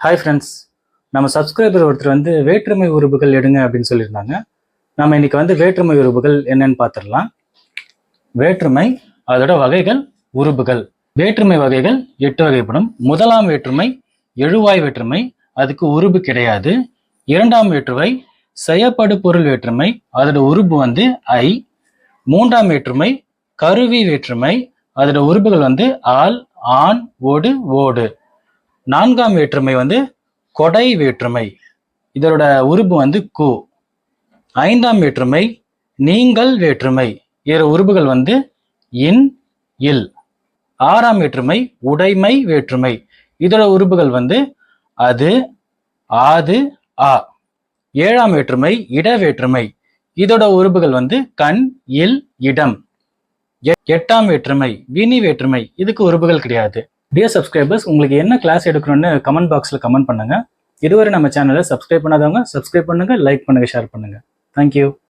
Hi friends, நம்ம subscriber ஒருத்தர் வந்து வேற்றுமை உறுப்புகள் எடுங்க அப்படின்னு சொல்லியிருந்தாங்க. நம்ம இன்னைக்கு வந்து வேற்றுமை உறுப்புகள் என்னன்னு பார்த்துடலாம். வேற்றுமை, அதோட வகைகள், உறுப்புகள். வேற்றுமை வகைகள் 8 வகைப்படும். முதலாம் வேற்றுமை எழுவாய் வேற்றுமை, அதுக்கு உறுப்பு கிடையாது. இரண்டாம் வேற்றுமை செயப்படு பொருள் வேற்றுமை, அதோட உறுப்பு வந்து ஐ. மூன்றாம் வேற்றுமை கருவி வேற்றுமை, அதோட உறுப்புகள் வந்து ஆல், ஆண், ஓடு, ஓடு. நான்காம் வேற்றுமை வந்து கொடை வேற்றுமை, இதோட உறுப்பு வந்து கு. ஐந்தாம் வேற்றுமை நீங்கள் வேற்றுமை, இதோட உறுப்புகள் வந்து இன், இல். ஆறாம் வேற்றுமை உடைமை வேற்றுமை, இதோட உறுப்புகள் வந்து அது, ஆது, ஆ. ஏழாம் வேற்றுமை இட வேற்றுமை, இதோட உறுப்புகள் வந்து கண், இல், இடம். எட்டாம் வேற்றுமை வினி வேற்றுமை, இதுக்கு உறுப்புகள் கிடையாது. டியர் சப்ஸ்கிரைபர்ஸ், உங்களுக்கு என்ன கிளாஸ் எடுக்கணும்னு கமெண்ட் பாக்ஸில் கமெண்ட் பண்ணுங்க. இதுவரை நம்ம சேனலை சப்ஸ்கிரைப் பண்ணாதவங்க சப்ஸ்கிரைப் பண்ணுங்க, லைக் பண்ணுங்க, ஷேர் பண்ணுங்க. தேங்க்யூ.